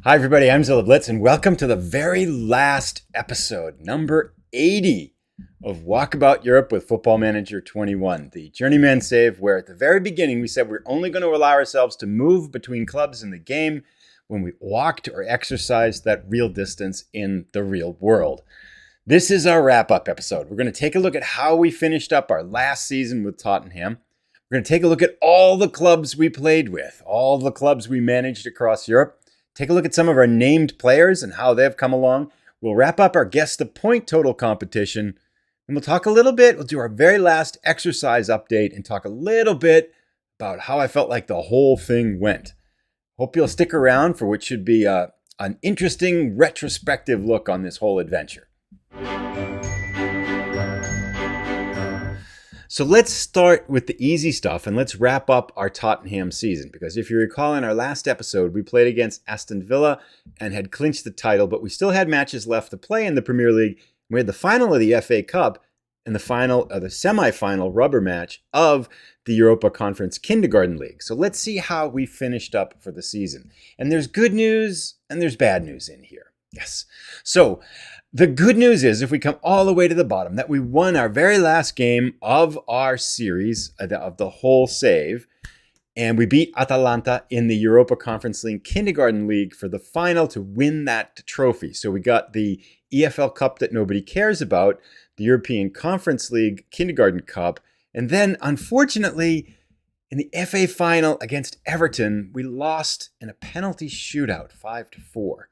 Hi, everybody. I'm Zilla Blitz, and welcome to the very last episode, number 80 of Walkabout Europe with Football Manager 21, the Journeyman save, where at the very beginning we said we're only going to allow ourselves to move between clubs in the game when we walked or exercised that real distance in the real world. This is our wrap-up episode. We're going to take a look at how we finished up our last season with Tottenham. We're going to take a look at all the clubs we played with, all the clubs we managed across Europe. Take a look at some of our named players and how they've come along. We'll wrap up our Guess the Point total competition. And we'll talk a little bit. We'll do our very last exercise update and talk a little bit about how I felt like the whole thing went. Hope you'll stick around for what should be an interesting retrospective look on this whole adventure. So let's start with the easy stuff and let's wrap up our Tottenham season. Because if you recall in our last episode, we played against Aston Villa and had clinched the title, but we still had matches left to play in the Premier League. We had the final of the FA Cup and the semi-final rubber match of the Europa Conference Kindergarten League. So let's see how we finished up for the season. And there's good news and there's bad news in here. Yes. So the good news is, if we come all the way to the bottom, that we won our very last game of our series, of the whole save, and we beat Atalanta in the Europa Conference League Kindergarten League for the final to win that trophy. So we got the EFL Cup that nobody cares about, the European Conference League Kindergarten Cup, and then, unfortunately, in the FA final against Everton, we lost in a penalty shootout, 5-4.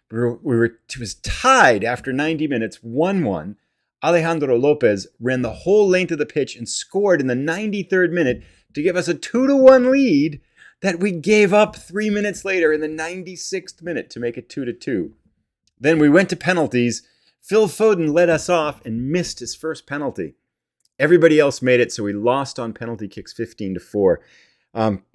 It was tied after 90 minutes, 1-1. Alejandro Lopez ran the whole length of the pitch and scored in the 93rd minute to give us a 2-1 lead that we gave up 3 minutes later in the 96th minute to make it 2-2. Then we went to penalties. Phil Foden led us off and missed his first penalty. Everybody else made it, so we lost on penalty kicks 15-4.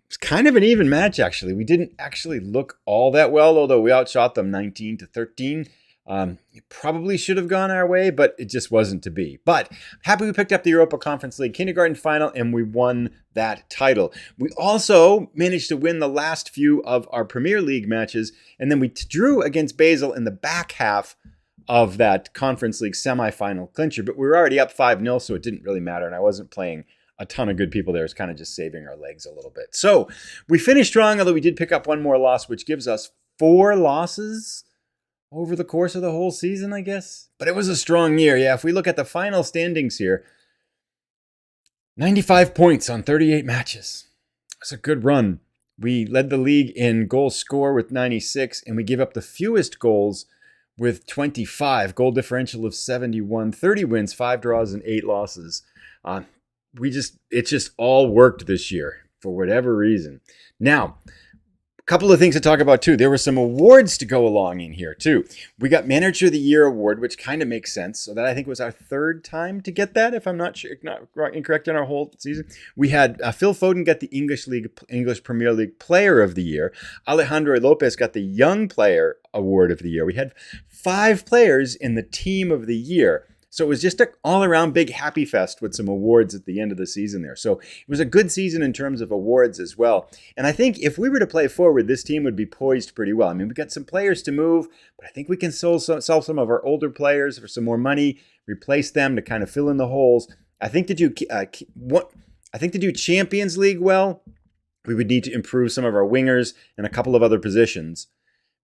It's kind of an even match, actually. We didn't actually look all that well, although we outshot them 19-13. It probably should have gone our way, but it just wasn't to be. But happy we picked up the Europa Conference League Kindergarten final, and we won that title. We also managed to win the last few of our Premier League matches, and then we drew against Basel in the back half of that Conference League semifinal clincher. But we were already up 5-0, so it didn't really matter, and I wasn't playing a ton of good people there. It's kind of just saving our legs a little bit. So we finished strong, although we did pick up one more loss, which gives us 4 losses over the course of the whole season, I guess. But it was a strong year. Yeah, if we look at the final standings here, 95 points on 38 matches. That's a good run. We led the league in goals score with 96, and we gave up the fewest goals with 25. Goal differential of 71, 30 wins, 5 draws, and 8 losses. It just all worked this year for whatever reason. Now, a couple of things to talk about too. There were some awards to go along in here too. We got Manager of the Year award, which kind of makes sense. So that I think was our 3rd time to get that, if I'm not incorrect in our whole season. We had Phil Foden get the English Premier League Player of the Year. Alejandro Lopez got the Young Player Award of the Year. We had 5 players in the Team of the Year. So it was just an all-around big happy fest with some awards at the end of the season there. So it was a good season in terms of awards as well. And I think if we were to play forward, this team would be poised pretty well. I mean, we got some players to move, but I think we can sell some of our older players for some more money, replace them to kind of fill in the holes. I think to do Champions League well, we would need to improve some of our wingers and a couple of other positions.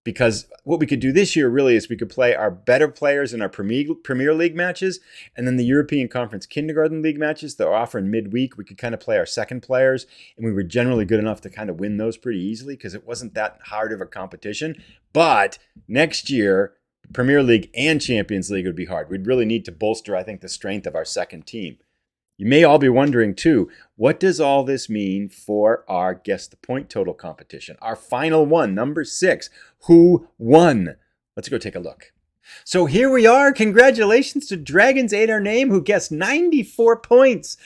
Because what we could do this year really is we could play our better players in our Premier League matches, and then the European Conference Kindergarten League matches that are often midweek, we could kind of play our second players, and we were generally good enough to kind of win those pretty easily because it wasn't that hard of a competition. But next year, Premier League and Champions League would be hard. We'd really need to bolster, I think, the strength of our second team. You may all be wondering, too, what does all this mean for our Guess the Point total competition? Our final one, number 6. Who won? Let's go take a look. So here we are. Congratulations to Dragons Ate Our Name, who guessed 94 points.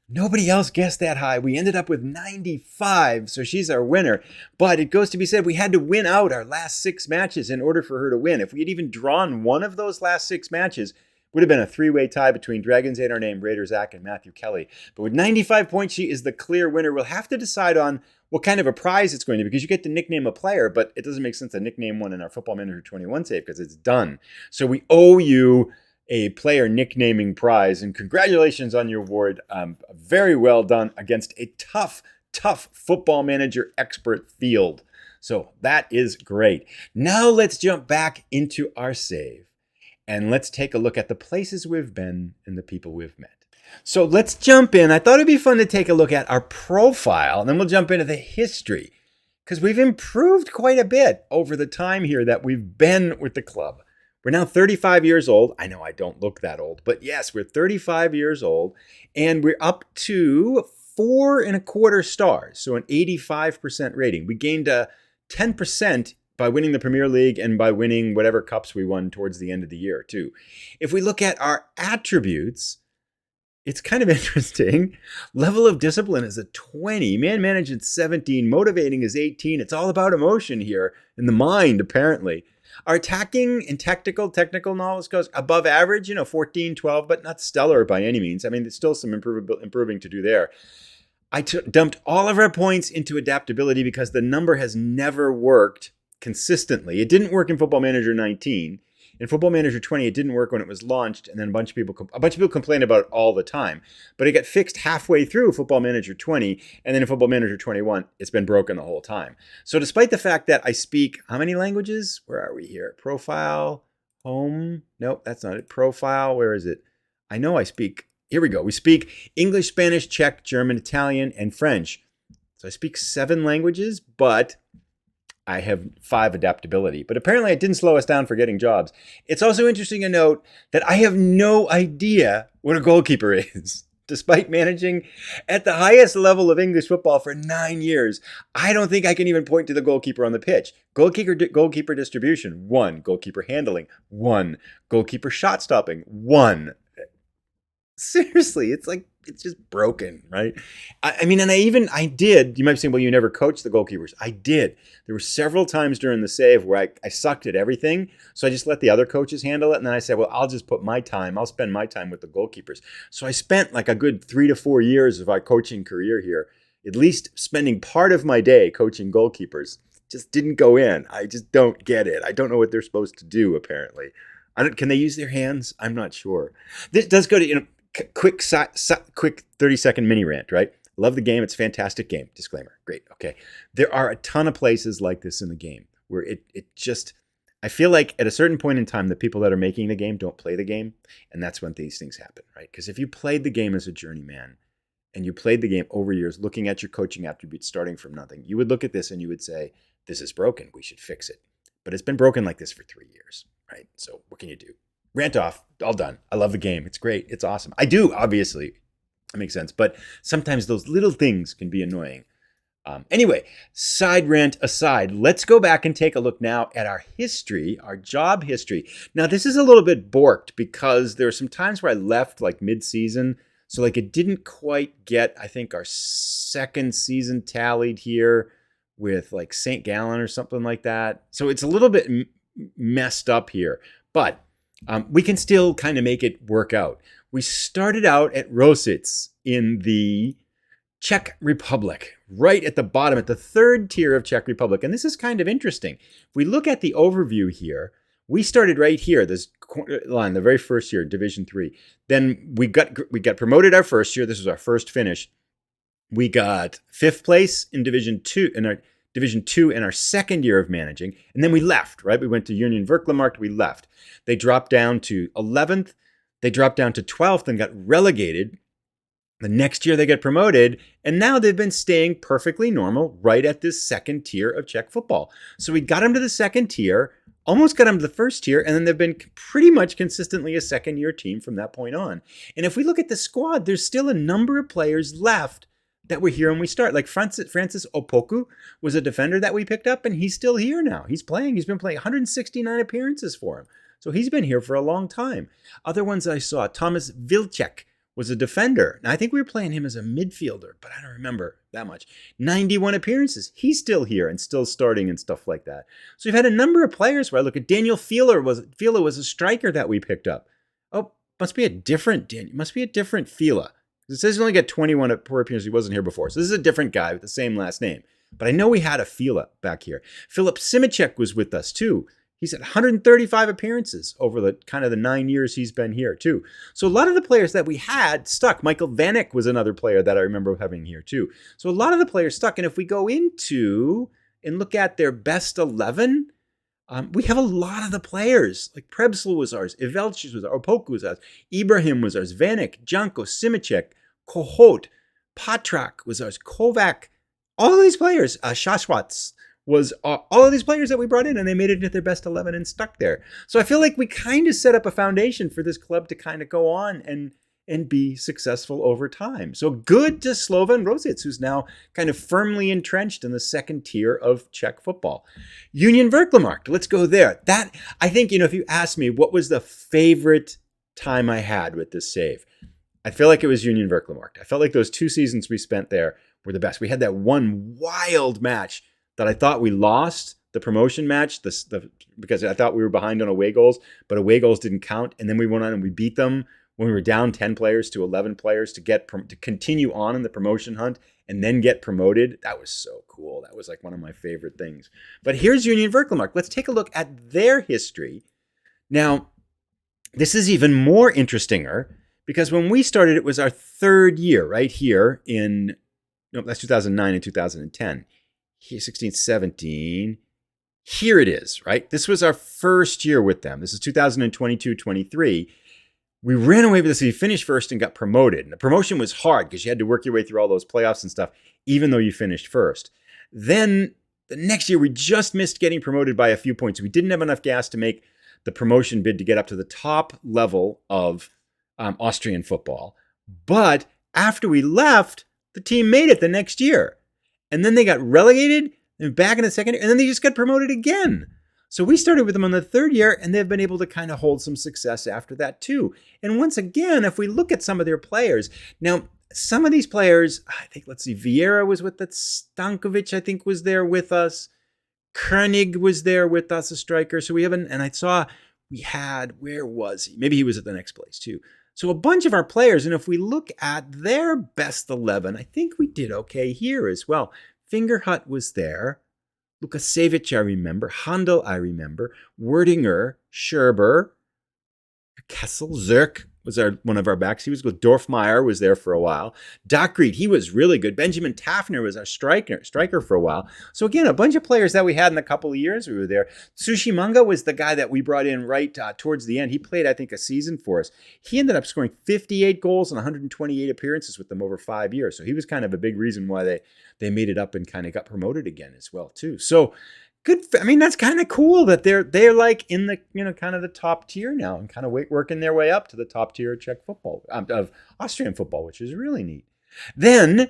Nobody else guessed that high. We ended up with 95, so she's our winner. But it goes to be said, we had to win out our last 6 matches in order for her to win. If we had even drawn one of those last 6 matches, it would have been a 3-way tie between Dragons Ate Our Name, Raider Zach, and Matthew Kelly. But with 95 points, she is the clear winner. We'll have to decide on what kind of a prize it's going to be, because you get to nickname a player, but it doesn't make sense to nickname one in our Football Manager 21 save because it's done. So we owe you a player nicknaming prize, and congratulations on your award. Very well done against a tough Football Manager expert field. So that is great. Now let's jump back into our save and let's take a look at the places we've been and the people we've met. So let's jump in. I thought it'd be fun to take a look at our profile, and then we'll jump into the history, because we've improved quite a bit over the time here that we've been with the club. We're now 35 years old. I know I don't look that old, but yes, we're 35 years old, and we're up to 4.25 stars, so an 85% rating. We gained a 10% by winning the Premier League and by winning whatever cups we won towards the end of the year, too. If we look at our attributes, it's kind of interesting. Level of discipline is a 20. Man management 17. Motivating is 18. It's all about emotion here in the mind, apparently. Our attacking and technical knowledge goes above average, 14, 12, but not stellar by any means. I mean, there's still some improving to do there. I dumped all of our points into adaptability because the number has never worked consistently. It didn't work in Football Manager 19. In Football Manager 20, it didn't work when it was launched, and then a bunch of people complained about it all the time. But it got fixed halfway through Football Manager 20, and then in Football Manager 21, it's been broken the whole time. So despite the fact that I speak how many languages? Where are we here? Profile, home. Nope, that's not it. Profile, where is it? I know I speak. Here we go. We speak English, Spanish, Czech, German, Italian, and French. So I speak 7 languages, but I have 5 adaptability. But apparently it didn't slow us down for getting jobs. It's also interesting to note that I have no idea what a goalkeeper is. Despite managing at the highest level of English football for 9 years, I don't think I can even point to the goalkeeper on the pitch. Goalkeeper distribution, 1. Goalkeeper handling, 1. Goalkeeper shot stopping, 1. Seriously, it's just broken, right? I mean, and I did, you might be saying, well, you never coached the goalkeepers. I did. There were several times during the save where I sucked at everything. So I just let the other coaches handle it. And then I said, well, I'll spend my time with the goalkeepers. So I spent like a good 3 to 4 years of our coaching career here, at least spending part of my day coaching goalkeepers. Just didn't go in. I just don't get it. I don't know what they're supposed to do, apparently. Can they use their hands? I'm not sure. This does go to, quick 30-second mini rant, right? Love the game. It's a fantastic game. Disclaimer. Great. Okay. There are a ton of places like this in the game where it just, I feel like at a certain point in time, the people that are making the game don't play the game. And that's when these things happen, right? Because if you played the game as a journeyman and you played the game over years, looking at your coaching attributes starting from nothing, you would look at this and you would say, this is broken. We should fix it. But it's been broken like this for 3 years, right? So what can you do? Rant off, all done. I love the game. It's great. It's awesome. I do, obviously. That makes sense. But sometimes those little things can be annoying. Anyway, side rant aside, let's go back and take a look now at our history, our job history. Now, this is a little bit borked because there are some times where I left like mid-season. So like it didn't quite get, I think, our second season tallied here with like St. Gallen or something like that. So it's a little bit messed up here. But we can still kind of make it work out. We started out at Rosic in the Czech Republic, right at the bottom, at the 3rd tier of Czech Republic. And this is kind of interesting. If we look at the overview here, we started right here, this line, the very first year, Division 3. Then we got promoted our first year. This was our first finish. We got 5th place in Division 2 in our second year of managing, and then we left, right? We went to Union Verklemarkt, we left. They dropped down to 11th, they dropped down to 12th and got relegated. The next year they got promoted, and now they've been staying perfectly normal right at this 2nd tier of Czech football. So we got them to the 2nd tier, almost got them to the 1st tier, and then they've been pretty much consistently a 2nd-year team from that point on. And if we look at the squad, there's still a number of players left that were here when we start. Like Francis Opoku was a defender that we picked up, and he's still here now. He's playing. He's been playing 169 appearances for him. So he's been here for a long time. Other ones I saw, Thomas Vilcek was a defender. Now, I think we were playing him as a midfielder, but I don't remember that much. 91 appearances. He's still here and still starting and stuff like that. So we've had a number of players where I look at Daniel Fila was a striker that we picked up. Oh, must be a different Fila. It says he only got 21 per appearance. He wasn't here before. So this is a different guy with the same last name. But I know we had a Fila back here. Filip Simicek was with us too. He's at 135 appearances over the kind of the 9 years he's been here too. So a lot of the players that we had stuck. Michael Vanek was another player that I remember having here too. So a lot of the players stuck. And if we go into and look at their best 11, we have a lot of the players. Like Prebsl was ours, Ivelchis was ours, Opoku was ours, Ibrahim was ours, Vanek, Janko, Simicek, Kohot, Patrak was ours, Kovac, all of these players, Shashwats was all of these players that we brought in, and they made it into their best 11 and stuck there. So I feel like we kind of set up a foundation for this club to kind of go on and be successful over time. So good to Slovan Rosic, who's now kind of firmly entrenched in the second tier of Czech football. Union Verklemarkt, let's go there. That, I think, if you ask me what was the favorite time I had with this save, I feel like it was Union Verklemarkt. I felt like those 2 seasons we spent there were the best. We had that one wild match that I thought we lost, the promotion match, because I thought we were behind on away goals, but away goals didn't count. And then we went on and we beat them when we were down 10 players to 11 players to continue on in the promotion hunt and then get promoted. That was so cool. That was like one of my favorite things. But here's Union Verklemarkt. Let's take a look at their history. Now, this is even more interesting because when we started, it was our 3rd year right here that's 2009 and 2010. Here, 16, 17. Here it is, right? This was our first year with them. This is 2022-23. We ran away with this. We finished first and got promoted. And the promotion was hard because you had to work your way through all those playoffs and stuff, even though you finished first. Then the next year, we just missed getting promoted by a few points. We didn't have enough gas to make the promotion bid to get up to the top level of Austrian football. But after we left, the team made it the next year. And then they got relegated and back in the second year, and then they just got promoted again. So we started with them on the 3rd year, and they've been able to kind of hold some success after that too. And once again, if we look at some of their players, now some of these players, I think, let's see, Vieira was with us, Stankovic, I think, was there with us, Koenig was there with us, a striker. So we haven't, and I saw we had, where was he? Maybe he was at the next place too. So a bunch of our players, and if we look at their best 11, I think we did okay here as well. Fingerhut was there. Lukasevic, I remember. Handel, I remember. Werdinger, Scherber, Kessel, Zirk was one of our backs. He was good. Dorfmeyer was there for a while. Dakried, he was really good. Benjamin Tafner was our striker for a while. So again, a bunch of players that we had in a couple of years we were there. Tsushimanga was the guy that we brought in right towards the end. He played, I think, a season for us. He ended up scoring 58 goals and 128 appearances with them over 5 years. So he was kind of a big reason why they made it up and kind of got promoted again as well too. So good. I mean, that's kind of cool that they're like in the, kind of the top tier now and kind of working their way up to the top tier of Czech football, of Austrian football, which is really neat. Then,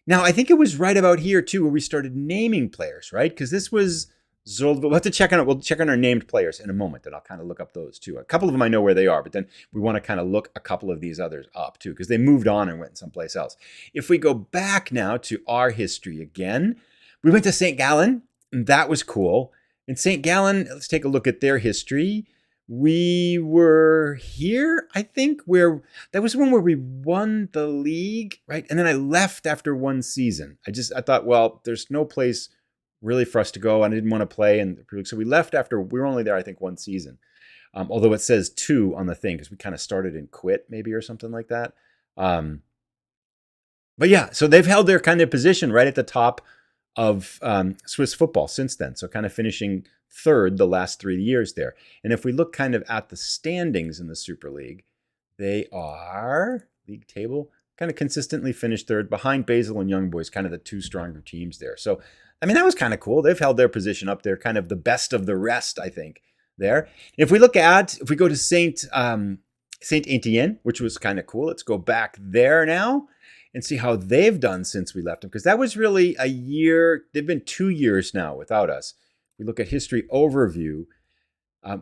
now I think it was right about here too where we started naming players, right? Because this was Zold. We'll have to check on it. We'll check on our named players in a moment, and I'll kind of look up those too. A couple of them I know where they are, but then we want to kind of look a couple of these others up too because they moved on and went someplace else. If we go back now to our history again, we went to St. Gallen. And that was cool. In St. Gallen, let's take a look at their history. We were here, I think, where that was one where we won the league, right? And then I left after one season. I thought, well, there's no place really for us to go. And I didn't want to play. And so we left after, we were only there, I think, one season. Although it says 2 on the thing because we kind of started and quit maybe or something like that. But yeah, so they've held their kind of position right at the top of Swiss football since then. So kind of finishing 3rd the last 3 years there. And if we look kind of at the standings in the Super League, they are, league table, kind of consistently finished 3rd behind Basel and Young Boys, kind of the 2 stronger teams there. So, I mean, that was kind of cool. They've held their position up there, kind of the best of the rest, I think, there. If we go to Saint Etienne, which was kind of cool. Let's go back there now and see how they've done since we left them. Because that was really a year. They've been 2 years now without us. We look at history overview.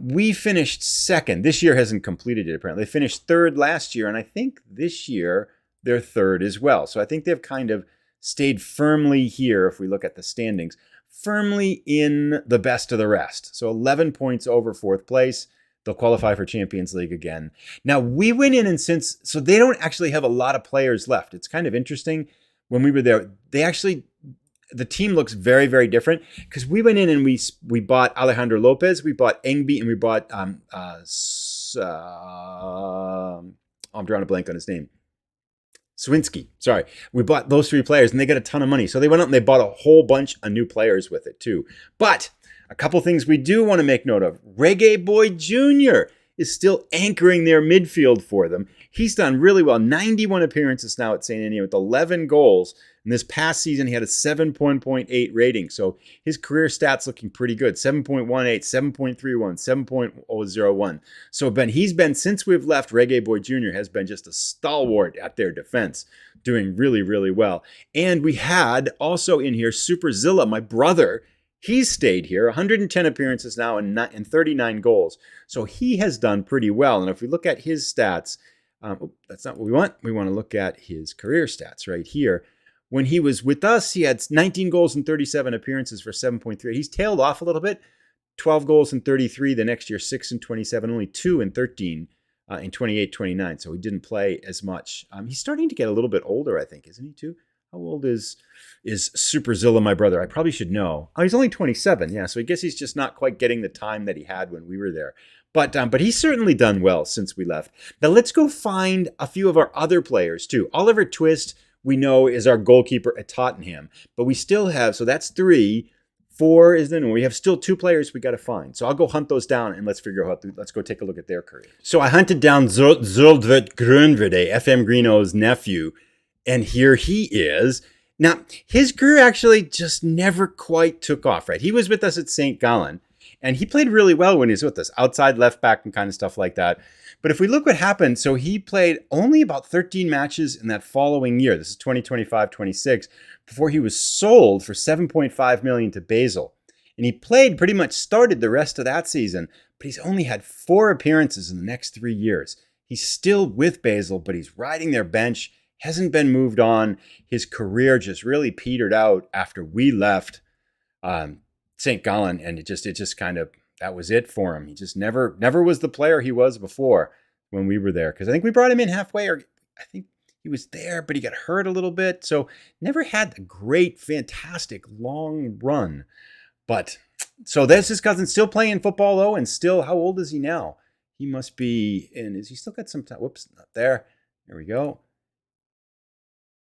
We finished 2nd. This year hasn't completed it, apparently. They finished 3rd last year, and I think this year they're 3rd as well. So I think they've kind of stayed firmly here, if we look at the standings, firmly in the best of the rest. So 11 points over 4th place. They'll qualify for Champions League again. Now, we went in and so they don't actually have a lot of players left. It's kind of interesting. When we were there, they actually, the team looks very, very different because we went in and we bought Alejandro Lopez, we bought Engby, and we bought I'm drawing a blank on his name. Swinski. Sorry. We bought those 3 players and they got a ton of money. So they went out and they bought a whole bunch of new players with it too. But a couple things we do want to make note of. Reggae Boy Jr. is still anchoring their midfield for them. He's done really well. 91 appearances now at St. Anthony with 11 goals. And this past season, he had a 7.8 rating. So his career stats looking pretty good. 7.18, 7.31, 7.001. So he's been, since we've left, Reggae Boy Jr. has been just a stalwart at their defense, doing really, really well. And we had also in here Super Zilla, my brother. He's stayed here, 110 appearances now and 39 goals. So he has done pretty well. And if we look at his stats, that's not what we want. We want to look at his career stats right here. When he was with us, he had 19 goals and 37 appearances for 7.3. He's tailed off a little bit. 12 goals and 33. The next year, 6 and 27. Only 2 and 13 in 28, 29. So he didn't play as much. He's starting to get a little bit older, I think, isn't he, too? How old is Super Zilla, my brother? I probably should know. Oh, he's only 27. Yeah, so I guess he's just not quite getting the time that he had when we were there. But he's certainly done well since we left. Now let's go find a few of our other players too. Oliver Twist, we know, is our goalkeeper at Tottenham. But we still have, so that's 3. 4 is the new. We have still 2 players we got to find. So I'll go hunt those down and let's figure out, let's go take a look at their career. So I hunted down Zuldwet Grunverde, FM Greeno's nephew. And here he is. Now, his career actually just never quite took off, right? He was with us at St. Gallen, and he played really well when he was with us, outside left back and kind of stuff like that. But if we look what happened, so he played only about 13 matches in that following year. This is 2025-26, before he was sold for $7.5 million to Basel. And he pretty much started the rest of that season, but he's only had 4 appearances in the next 3 years. He's still with Basel, but he's riding their bench. Hasn't been moved on. His career just really petered out after we left St. Gallen, and it just kind of, that was it for him. He just never was the player he was before when we were there. Because I think we brought him in halfway, or I think he was there, but he got hurt a little bit. So never had a great, fantastic long run. But so that's his cousin, still playing football though, and still, how old is he now? He must be is he still got some time? Whoops, not there. There we go.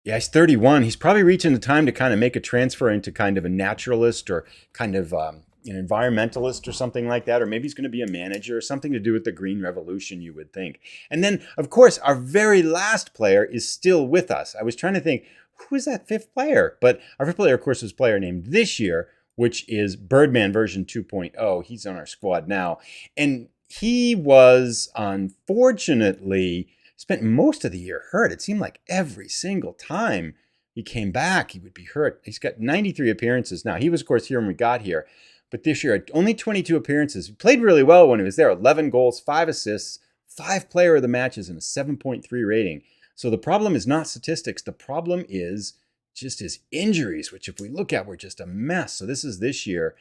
Yeah, he's 31. He's probably reaching the time to kind of make a transfer into kind of a naturalist or kind of an environmentalist or something like that. Or maybe he's going to be a manager or something to do with the Green Revolution, you would think. And then, of course, our very last player is still with us. I was trying to think, who is that 5th player? But our 5th player, of course, was a player named this year, which is Birdman version 2.0. He's on our squad now. And he was, unfortunately, spent most of the year hurt. It seemed like every single time he came back, he would be hurt. He's got 93 appearances now. He was, of course, here when we got here. But this year, only 22 appearances. He played really well when he was there. 11 goals, 5 assists, 5 player of the matches, and a 7.3 rating. So the problem is not statistics. The problem is just his injuries, which if we look at, were just a mess. So this is this year.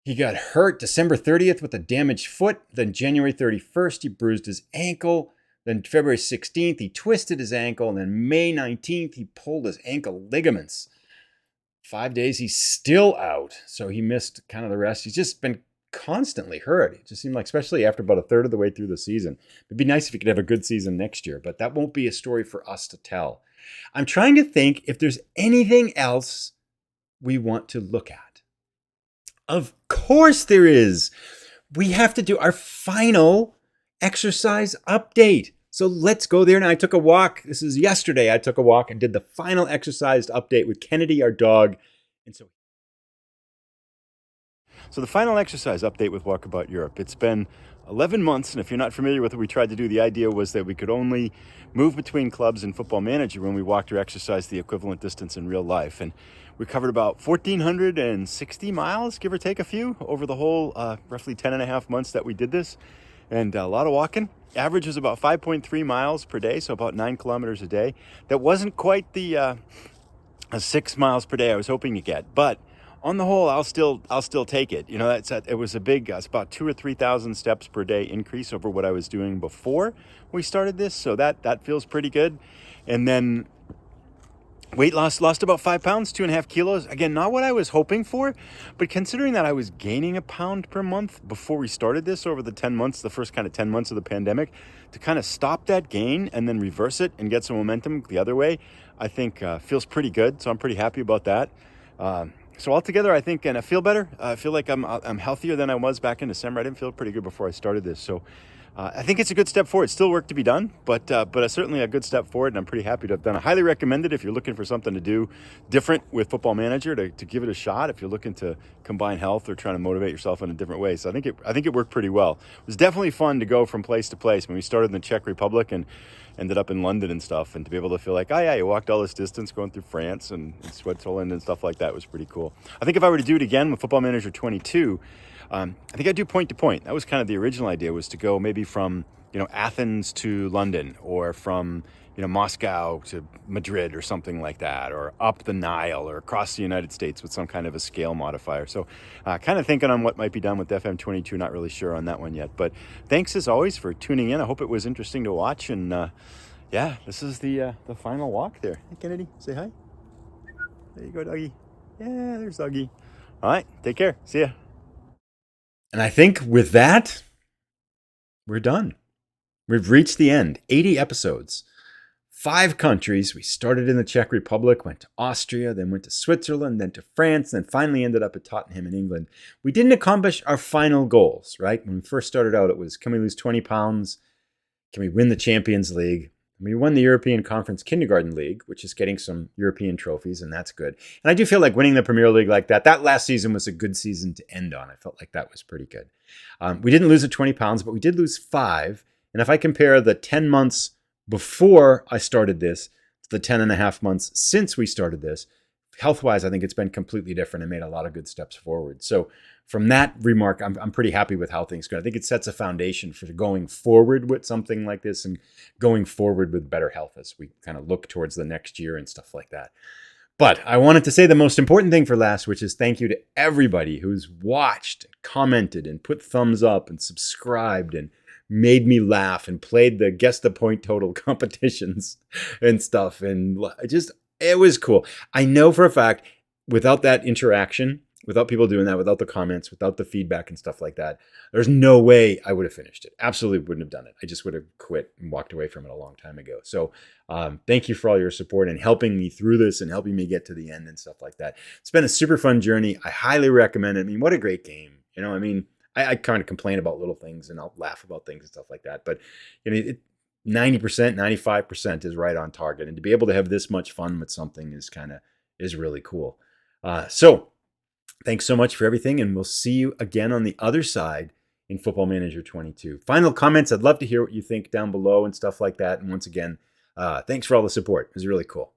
He got hurt December 30th with a damaged foot. Then January 31st, he bruised his ankle. Then February 16th, he twisted his ankle. And then May 19th, he pulled his ankle ligaments. 5 days, he's still out. So he missed kind of the rest. He's just been constantly hurt. It just seemed like, especially after about a third of the way through the season. It'd be nice if he could have a good season next year, but that won't be a story for us to tell. I'm trying to think if there's anything else we want to look at. Of course there is. We have to do our final exercise update. So let's go there. Now, I took a walk. This is yesterday. I took a walk and did the final exercise update with Kennedy, our dog. And so the final exercise update with Walkabout Europe. It's been 11 months, and if you're not familiar with what we tried to do, the idea was that we could only move between clubs in Football Manager when we walked or exercised the equivalent distance in real life. And we covered about 1,460 miles, give or take a few, over the whole roughly 10 and a half months that we did this. And a lot of walking. Average was about 5.3 miles per day, so about 9 kilometers a day. That wasn't quite the 6 miles per day I was hoping to get, but on the whole, I'll still take it. You know, it was a big, it's about 2,000 or 3,000 steps per day increase over what I was doing before we started this. So that feels pretty good. And then Weight lost about 5 pounds, 2.5 kilos. Again, not what I was hoping for, but considering that I was gaining a pound per month before we started this over the 10 months, the first kind of 10 months of the pandemic, to kind of stop that gain and then reverse it and get some momentum the other way, I think feels pretty good. So I'm pretty happy about that. So altogether, I think, and I feel better. I feel like I'm healthier than I was back in December. I didn't feel pretty good before I started this. So I think it's a good step forward. Still work to be done, but certainly a good step forward, and I'm pretty happy to have done it. I highly recommend it if you're looking for something to do different with Football Manager, to give it a shot if you're looking to combine health or trying to motivate yourself in a different way. So I think it worked pretty well. It was definitely fun to go from place to place. When we started in the Czech Republic and ended up in London and stuff, and to be able to feel like, oh yeah, you walked all this distance going through France and Switzerland and stuff like that was pretty cool. I think if I were to do it again with Football Manager 22, I think I'd do point to point. That was kind of the original idea, was to go maybe from Athens to London, or from Moscow to Madrid or something like that, or up the Nile or across the United States with some kind of a scale modifier. So kind of thinking on what might be done with FM22, not really sure on that one yet. But thanks as always for tuning in. I hope it was interesting to watch. And yeah, this is the final walk there. Hey, Kennedy, say hi. There you go, doggy. Yeah, there's doggy. All right, take care. See ya. And I think with that, we're done. We've reached the end. 80 episodes, 5 countries. We started in the Czech Republic, went to Austria, then went to Switzerland, then to France, then finally ended up at Tottenham in England. We didn't accomplish our final goals, right? When we first started out, it was, can we lose 20 pounds? Can we win the Champions League? We won the European Conference Kindergarten League, which is getting some European trophies, and that's good. And I do feel like winning the Premier League like that last season was a good season to end on. I felt like that was pretty good. We didn't lose the 20 pounds, but we did lose 5. And if I compare the 10 months before I started this to the 10 and a half months since we started this, health-wise, I think it's been completely different and made a lot of good steps forward. So from that remark, I'm pretty happy with how things go. I think it sets a foundation for going forward with something like this and going forward with better health as we kind of look towards the next year and stuff like that. But I wanted to say the most important thing for last, which is thank you to everybody who's watched, commented, and put thumbs up and subscribed and made me laugh and played the guess the point total competitions and stuff. And it was cool. I know for a fact, without that interaction, without people doing that, without the comments, without the feedback and stuff like that, there's no way I would have finished it. Absolutely wouldn't have done it. I just would have quit and walked away from it a long time ago. So thank you for all your support and helping me through this and helping me get to the end and stuff like that. It's been a super fun journey. I highly recommend it. I mean, what a great game. I kind of complain about little things and I'll laugh about things and stuff like that. But 90%, 95% is right on target. And to be able to have this much fun with something is really cool. So thanks so much for everything. And we'll see you again on the other side in Football Manager 22. Final comments. I'd love to hear what you think down below and stuff like that. And once again, thanks for all the support. It was really cool.